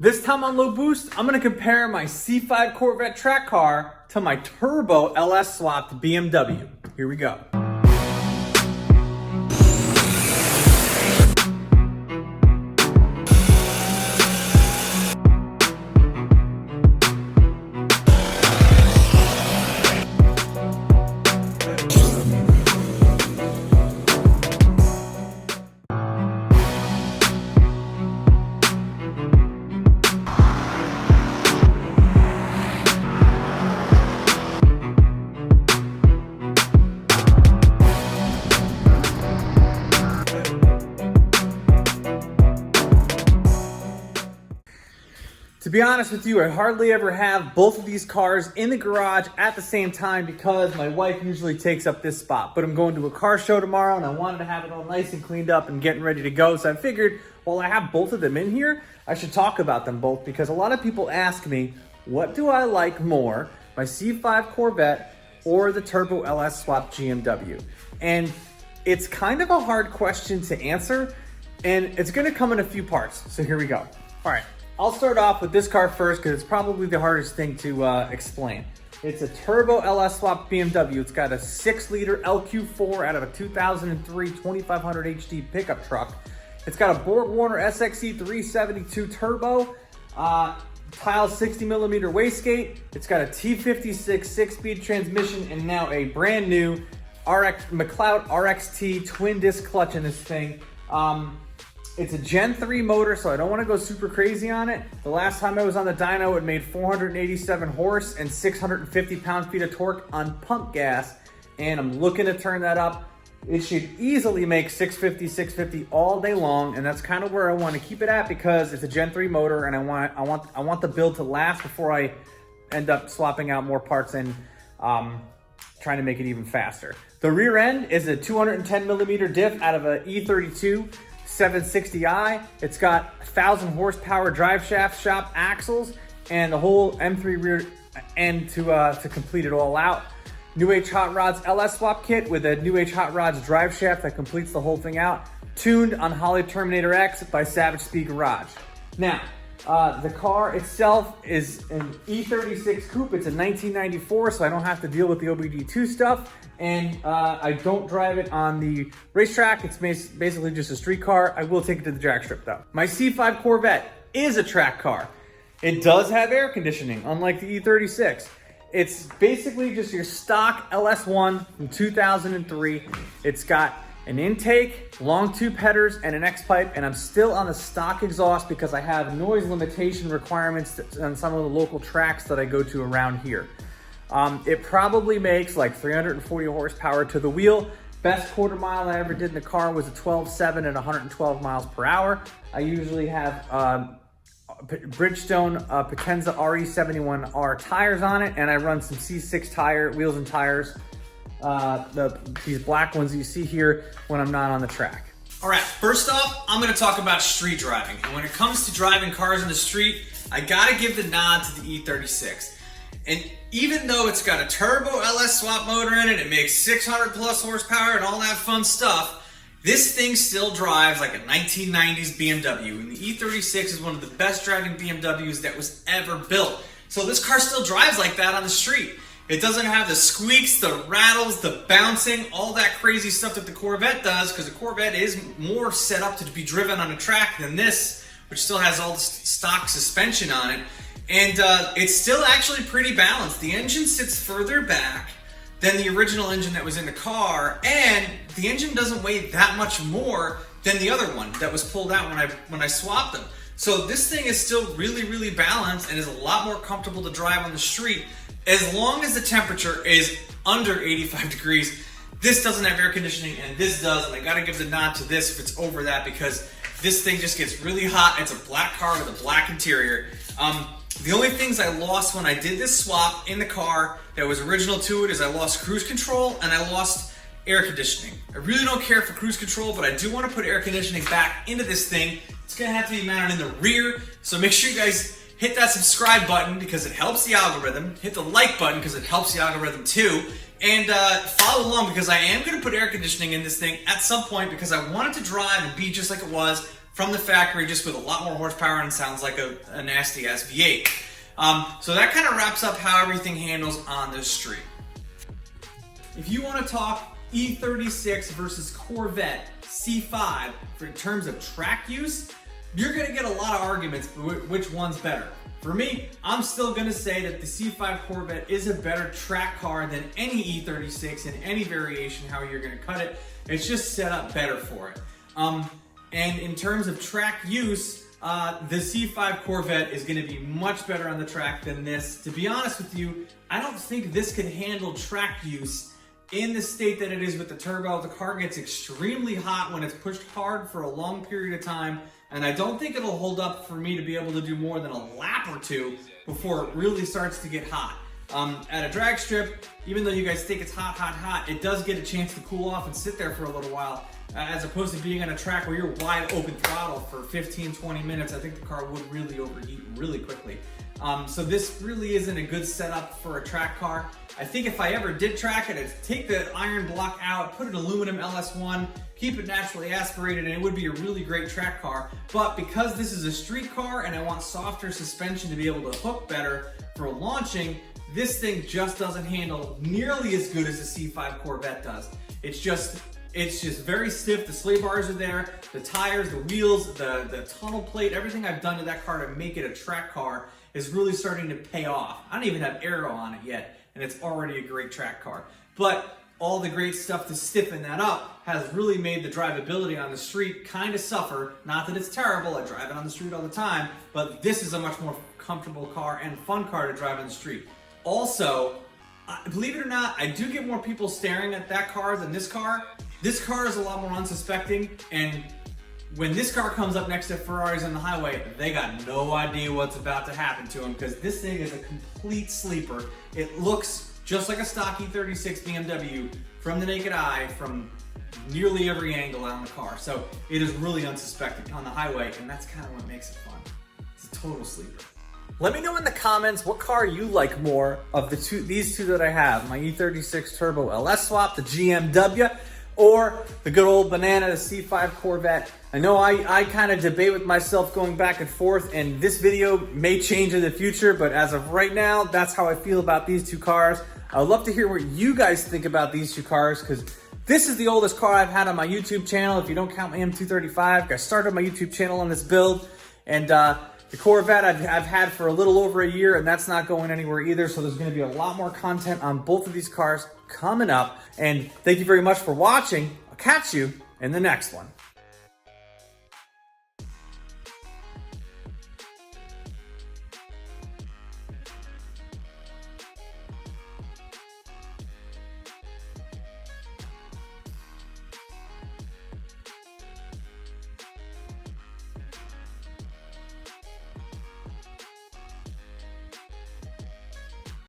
This time on Low Boost, I'm going to compare my C5 Corvette track car to my turbo LS Swap BMW. Here we go. To be honest with you, I hardly ever have both of these cars in the garage at the same time because my wife usually takes up this spot. But I'm going to a car show tomorrow and I wanted to have it all nice and cleaned up and getting ready to go. So I figured, while I have both of them in here, I should talk about them both because a lot of people ask me, what do I like more, my C5 Corvette or the Turbo LS Swap GMW? And it's kind of a hard question to answer, and it's gonna come in a few parts. So here we go. All right. I'll start off with this car first because it's probably the hardest thing to explain. It's a Turbo LS Swap BMW. It's got a 6-liter LQ4 out of a 2003 2500 HD pickup truck. It's got a Borg-Warner SXE 372 Turbo, tile 60mm wastegate. It's got a T56 6-speed transmission and now a brand new McLeod RXT twin disc clutch in this thing. It's a Gen 3 motor, so I don't want to go super crazy on it. The last time I was on the dyno, it made 487 horse and 650 pound-feet of torque on pump gas, and I'm looking to turn that up. It should easily make 650 all day long, and that's kind of where I want to keep it at because it's a Gen 3 motor, and I want the build to last before I end up swapping out more parts and trying to make it even faster. The rear end is a 210mm diff out of a E36 760i. It's got 1,000 horsepower drive shaft shop axles and the whole M3 rear end to complete it all out. New H Hot Rods LS Swap kit with a New H Hot Rods drive shaft that completes the whole thing out. Tuned on Holley Terminator X by Savage Speed Garage. Now, the car itself is an E36 coupe. It's a 1994, so I don't have to deal with the OBD2 stuff. And I don't drive it on the racetrack. It's basically just a street car. I will take it to the drag strip though. My C5 Corvette is a track car. It does have air conditioning, unlike the E36. It's basically just your stock LS1 from 2003. It's got an intake, long tube headers, and an X-pipe, and I'm still on the stock exhaust because I have noise limitation requirements on some of the local tracks that I go to around here. It probably makes like 340 horsepower to the wheel. Best quarter mile I ever did in the car was a 12.7 at 112 miles per hour. I usually have Bridgestone Potenza RE71R tires on it, and I run some C6 wheels and tires, these black ones you see here when I'm not on the track. All right, first off, I'm gonna talk about street driving. And when it comes to driving cars in the street, I gotta give the nod to the E36. And even though it's got a turbo LS Swap motor in it, it makes 600 plus horsepower and all that fun stuff, this thing still drives like a 1990s BMW. And the E36 is one of the best driving BMWs that was ever built. So this car still drives like that on the street. It doesn't have the squeaks, the rattles, the bouncing, all that crazy stuff that the Corvette does, because the Corvette is more set up to be driven on a track than this, which still has all the stock suspension on it. And it's still actually pretty balanced. The engine sits further back than the original engine that was in the car, and the engine doesn't weigh that much more than the other one that was pulled out when I swapped them. So this thing is still really, really balanced and is a lot more comfortable to drive on the street as long as the temperature is under 85 degrees. This doesn't have air conditioning and this does, and I gotta give the nod to this if it's over that because this thing just gets really hot. It's a black car with a black interior. The only things I lost when I did this swap in the car that was original to it is I lost cruise control and I lost air conditioning. I really don't care for cruise control, but I do want to put air conditioning back into this thing. It's gonna have to be mounted in the rear, so make sure you guys hit that subscribe button because it helps the algorithm. Hit the like button because it helps the algorithm too. And follow along because I am gonna put air conditioning in this thing at some point because I want it to drive and be just like it was from the factory, just with a lot more horsepower and sounds like a nasty ass V8. So that kind of wraps up how everything handles on the street. If you want to talk E36 versus Corvette C5 in terms of track use, you're going to get a lot of arguments for which one's better. For me, I'm still going to say that the C5 Corvette is a better track car than any E36 in any variation how you're going to cut it. It's just set up better for it. And in terms of track use, the C5 Corvette is going to be much better on the track than this. To be honest with you, I don't think this could handle track use in the state that it is with the turbo. The car gets extremely hot when it's pushed hard for a long period of time, and I don't think it'll hold up for me to be able to do more than a lap or two before it really starts to get hot. At a drag strip, even though you guys think it's hot, it does get a chance to cool off and sit there for a little while, as opposed to being on a track where you're wide open throttle for 15-20 minutes. I think the car would really overheat really quickly. So this really isn't a good setup for a track car. I think if I ever did track it, I'd take the iron block out, put an aluminum LS1, keep it naturally aspirated, and it would be a really great track car. But because this is a street car and I want softer suspension to be able to hook better for launching, this thing just doesn't handle nearly as good as the C5 Corvette does. It's just very stiff. The sway bars are there, the tires, the wheels, the tunnel plate, everything I've done to that car to make it a track car is really starting to pay off. I don't even have aero on it yet, and it's already a great track car. But all the great stuff to stiffen that up has really made the drivability on the street kind of suffer. Not that it's terrible, I drive it on the street all the time, but this is a much more comfortable car and fun car to drive on the street. Also, believe it or not, I do get more people staring at that car than this car. This car is a lot more unsuspecting, and when this car comes up next to Ferraris on the highway, they got no idea what's about to happen to them, because this thing is a complete sleeper. It looks just like a stock E36 BMW from the naked eye, from nearly every angle on the car. So it is really unsuspecting on the highway, and that's kind of what makes it fun. It's a total sleeper. Let me know in the comments what car you like more of these two that I have, my E36 Turbo LS Swap, the GMW, or the good old banana, the C5 Corvette. I know I kind of debate with myself going back and forth, and this video may change in the future, but as of right now, that's how I feel about these two cars. I would love to hear what you guys think about these two cars, because this is the oldest car I've had on my YouTube channel, if you don't count my M235. I started my YouTube channel on this build, and the Corvette I've had for a little over a year, and that's not going anywhere either, so there's going to be a lot more content on both of these cars coming up. And thank you very much for watching. I'll catch you in the next one.